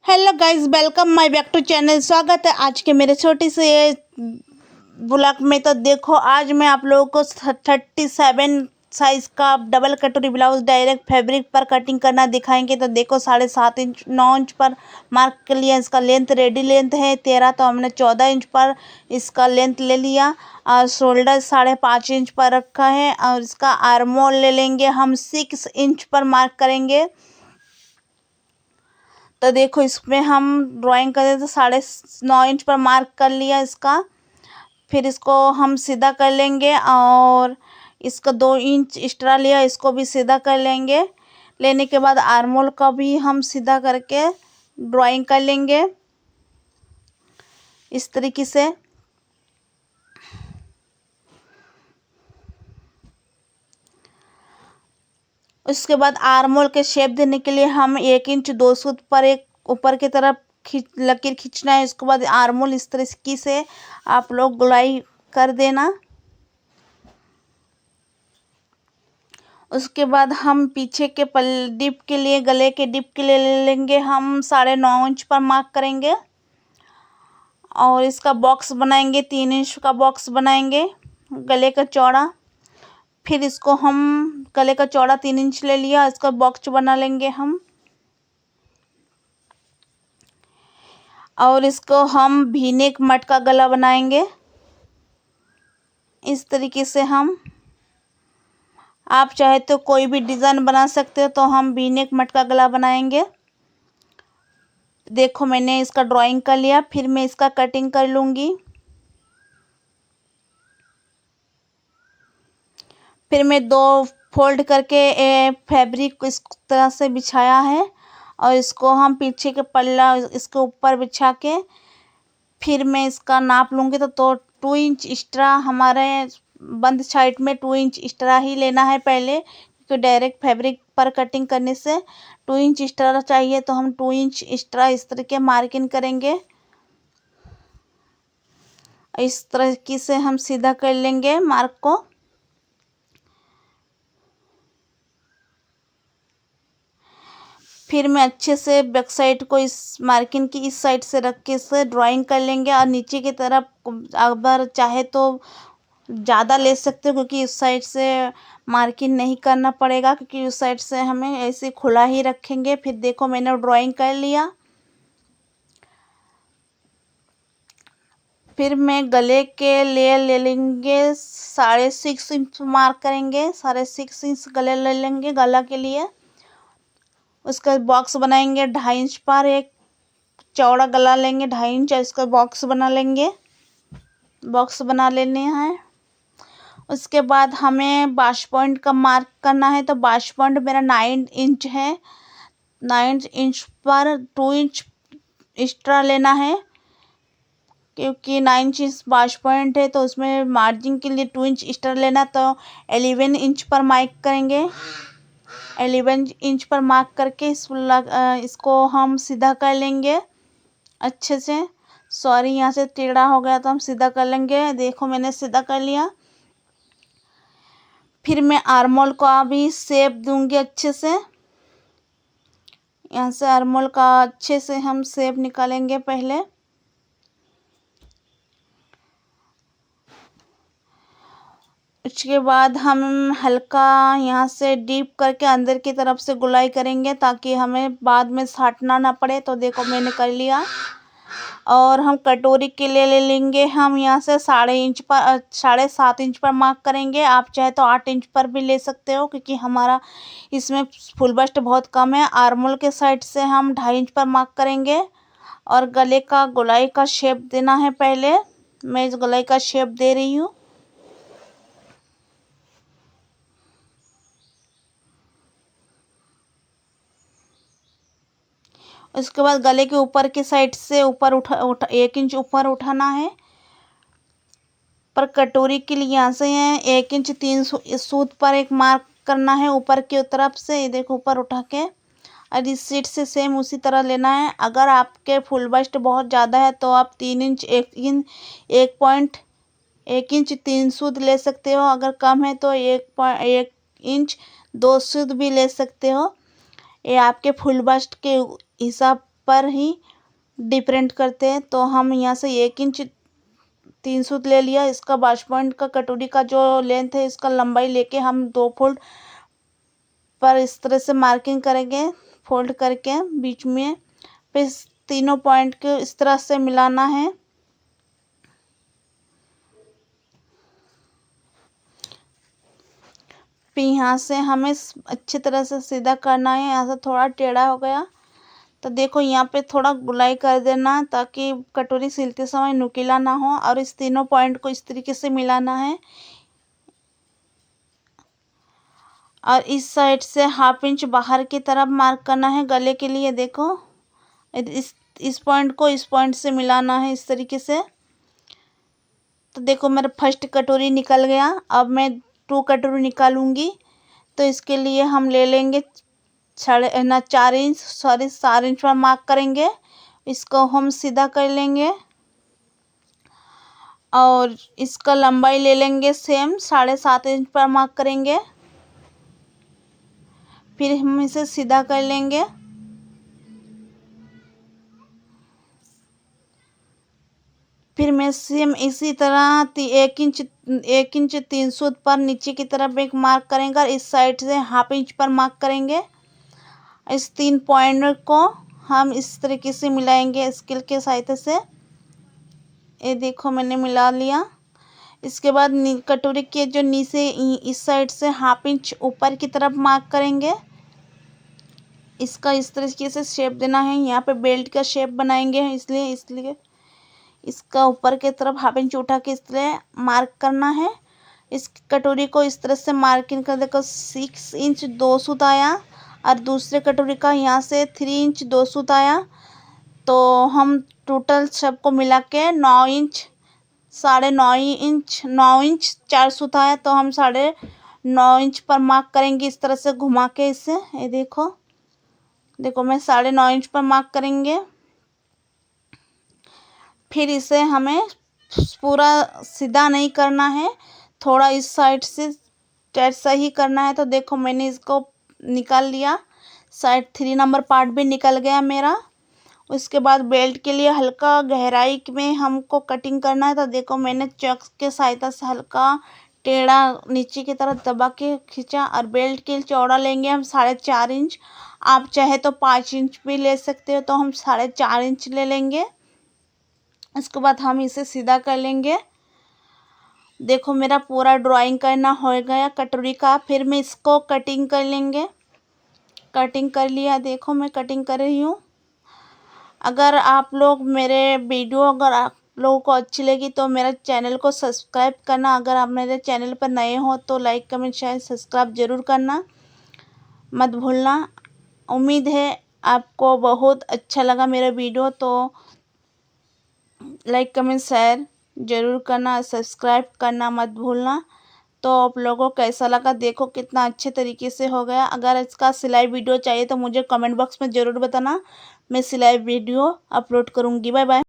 Hello guys, welcome my back to channel. स्वागत है आज के मेरे छोटे से ब्लॉग में। तो देखो, आज मैं आप लोगों को 37 साइज़ का डबल कटोरी ब्लाउज डायरेक्ट फैब्रिक पर कटिंग करना दिखाएंगे। तो देखो, 7.5 इंच 9 इंच पर मार्क कर लिया। इसका लेंथ रेडी लेंथ है 13, तो हमने 14 इंच पर इसका लेंथ ले लिया। और शोल्डर 5.5 इंच पर रखा है। और इसका आर्मोल ले लेंगे हम 6 इंच पर मार्क करेंगे। तो देखो, इसमें हम ड्राइंग करें तो 9.5 इंच पर मार्क कर लिया इसका। फिर इसको हम सीधा कर लेंगे और इसका 2 इंच एक्स्ट्रा लिया, इसको भी सीधा कर लेंगे। लेने के बाद आर्मोल का भी हम सीधा करके ड्राइंग कर लेंगे इस तरीके से। उसके बाद आर्मोल के शेप देने के लिए हम 1 इंच 2 सूत पर एक ऊपर की तरफ लकीर खींचना है। उसके बाद आर्मोल इस तरीके से आप लोग गोलाई कर देना। उसके बाद हम पीछे के डिप के लिए, गले के डिप के लिए ले लेंगे हम 9.5 इंच पर मार्क करेंगे। और इसका बॉक्स बनाएंगे, 3 इंच का बॉक्स बनाएंगे गले का चौड़ा। फिर इसको हम गले का चौड़ा 3 इंच ले लिया, इसका बॉक्स बना लेंगे हम। और इसको हम वी नेक मटका गला बनाएंगे इस तरीके से। आप चाहे तो कोई भी डिज़ाइन बना सकते हो, तो हम वी नेक मटका गला बनाएंगे। देखो, मैंने इसका ड्राइंग कर लिया। फिर मैं इसका कटिंग कर लूँगी। फिर मैं 2 फोल्ड करके फैब्रिक इस तरह से बिछाया है। और इसको हम पीछे के पल्ला इसके ऊपर बिछा के फिर मैं इसका नाप लूँगी। तो 2 इंच एक्स्ट्रा हमारे बंद साइड में 2 इंच एक्स्ट्रा ही लेना है पहले, क्योंकि डायरेक्ट फैब्रिक पर कटिंग करने से 2 इंच एक्स्ट्रा चाहिए। तो हम 2 इंच एक्स्ट्रा इस तरह के मार्किंग करेंगे। इस तरीके से हम सीधा कर लेंगे मार्क को। फिर मैं अच्छे से बैक साइड को इस मार्किंग की इस साइड से रख के इसे ड्राइंग कर लेंगे। और नीचे की तरफ अगर चाहे तो ज़्यादा ले सकते हो, क्योंकि इस साइड से मार्किंग नहीं करना पड़ेगा, क्योंकि उस साइड से हमें ऐसे खुला ही रखेंगे। फिर देखो, मैंने ड्राइंग कर लिया। फिर मैं गले के लिए ले लेंगे 6.5 इंच मार्क करेंगे। 6.5 इंच गले ले लेंगे गला के लिए। उसका बॉक्स बनाएंगे 2.5 इंच पर। एक चौड़ा गला लेंगे 2.5 इंच, इसका बॉक्स बना लेंगे। बॉक्स बना लेने हैं। उसके बाद हमें बाश पॉइंट का मार्क करना है। तो बाश पॉइंट मेरा 9 इंच है। 9 इंच पर 2 इंच एक्स्ट्रा लेना है, क्योंकि 9 इंच बाश पॉइंट है, तो उसमें मार्जिन के लिए 2 इंच एक्स्ट्रा लेना। तो 11 इंच पर मार्क करेंगे। 11 इंच पर मार्क करके इसको हम सीधा कर लेंगे अच्छे से। सॉरी, यहाँ से टेढ़ा हो गया, तो हम सीधा कर लेंगे। देखो, मैंने सीधा कर लिया। फिर मैं आर्मोल का भी शेप दूंगी अच्छे से। यहाँ से आर्मोल का अच्छे से हम शेप निकालेंगे पहले। उसके बाद हम हल्का यहाँ से डीप करके अंदर की तरफ से गुलाई करेंगे, ताकि हमें बाद में साटना ना पड़े। तो देखो, मैंने कर लिया। और हम कटोरी के लिए ले लेंगे हम यहाँ से 7.5 इंच पर मार्क करेंगे। आप चाहे तो 8 इंच पर भी ले सकते हो, क्योंकि हमारा इसमें फुल बस्ट बहुत कम है। आर्मोल के साइड से हम 2.5 इंच पर मार्क करेंगे। और गले का गोलाई का शेप देना है पहले। मैं इस गोलाई का शेप दे रही हूँ। उसके बाद गले के ऊपर की साइड से ऊपर उठा 1 इंच ऊपर उठाना है। पर कटोरी के लिए यहाँ से 1 इंच 3 सूत पर एक मार्क करना है ऊपर की तरफ से। ये देखो, ऊपर उठा के। और इस सीट से सेम उसी तरह लेना है। अगर आपके फुल बस्ट बहुत ज़्यादा है, तो आप 3 इंच 1 इंच 3 सूत ले सकते हो। अगर कम है तो 1 इंच 2 सूत भी ले सकते हो। ये आपके फुल बस्ट के हिसाब पर ही डिफरेंट करते हैं। तो हम यहाँ से 1 इंच 3 सूत ले लिया। इसका बाश पॉइंट का कटोरी का जो लेंथ है इसका लंबाई लेके हम 2 फोल्ड पर इस तरह से मार्किंग करेंगे, फोल्ड करके बीच में। फिर तीनों पॉइंट को इस तरह से मिलाना है। फिर यहाँ से हमें अच्छी तरह से सीधा करना है। यहाँ से थोड़ा टेढ़ा हो गया तो देखो यहाँ पे थोड़ा गुलाई कर देना ताकि कटोरी सिलते समय नुकीला ना हो। और इस तीनों पॉइंट को इस तरीके से मिलाना है। और इस साइड से 1/2 इंच बाहर की तरफ मार्क करना है गले के लिए। देखो इस पॉइंट को इस पॉइंट से मिलाना है इस तरीके से। तो देखो मेरा फर्स्ट कटोरी निकल गया। अब मैं 2 कटोरी निकालूंगी। तो इसके लिए हम ले लेंगे 4 इंच पर मार्क करेंगे। इसको हम सीधा कर लेंगे और इसका लंबाई ले लेंगे सेम 7.5 इंच पर मार्क करेंगे। फिर हम इसे सीधा कर लेंगे। फिर मैं सेम इसी तरह 1 इंच 3 सूत पर नीचे की तरफ एक मार्क करेंगे और इस साइड से 1/2 इंच पर मार्क करेंगे। इस 3 पॉइंट को हम इस तरीके से मिलाएंगे स्केल के सहायता से। ये देखो मैंने मिला लिया। इसके बाद कटोरी के जो नीचे इस साइड से 1/2 इंच ऊपर की तरफ मार्क करेंगे। इसका इस तरीके से शेप देना है। यहाँ पे बेल्ट का शेप बनाएंगे इसलिए इसका ऊपर की तरफ 1/2 इंच उठा के इसलिए मार्क करना है। इस कटोरी को इस तरह से मार्किंग कर देखो 6 इंच 2 सूत आया और दूसरे कटोरी का यहाँ से 3 इंच 2 सूत आया। तो हम टोटल सबको मिला के 9 इंच 9 इंच 4 सूत आया। तो हम 9.5 इंच पर मार्क करेंगे इस तरह से घुमा के इसे। ये देखो मैं 9.5 इंच पर मार्क करेंगे। फिर इसे हमें पूरा सीधा नहीं करना है, थोड़ा इस साइड से सही करना है। तो देखो मैंने इसको निकाल लिया। साइड 3 नंबर पार्ट भी निकल गया मेरा। उसके बाद बेल्ट के लिए हल्का गहराई में हमको कटिंग करना है। तो देखो मैंने चॉक के सहायता से हल्का टेढ़ा नीचे की तरफ दबा के खींचा। और बेल्ट के चौड़ा लेंगे हम 4.5 इंच। आप चाहे तो 5 इंच भी ले सकते हो। तो हम 4.5 इंच ले लेंगे। इसके बाद हम इसे सीधा कर लेंगे। देखो मेरा पूरा ड्राइंग करना हो गया कटोरी का। फिर मैं इसको कटिंग कर लेंगे। कटिंग कर लिया। देखो मैं कटिंग कर रही हूँ। अगर आप लोग मेरे वीडियो अगर आप लोगों को अच्छी लगी तो मेरे चैनल को सब्सक्राइब करना। अगर आप मेरे चैनल पर नए हो तो लाइक कमेंट शेयर सब्सक्राइब ज़रूर करना मत भूलना। उम्मीद है आपको बहुत अच्छा लगा मेरा वीडियो। तो लाइक कमेंट शेयर ज़रूर करना, सब्सक्राइब करना मत भूलना। तो आप लोगों को कैसा लगा देखो कितना अच्छे तरीके से हो गया। अगर इसका सिलाई वीडियो चाहिए तो मुझे कमेंट बॉक्स में ज़रूर बताना। मैं सिलाई वीडियो अपलोड करूँगी। Bye bye.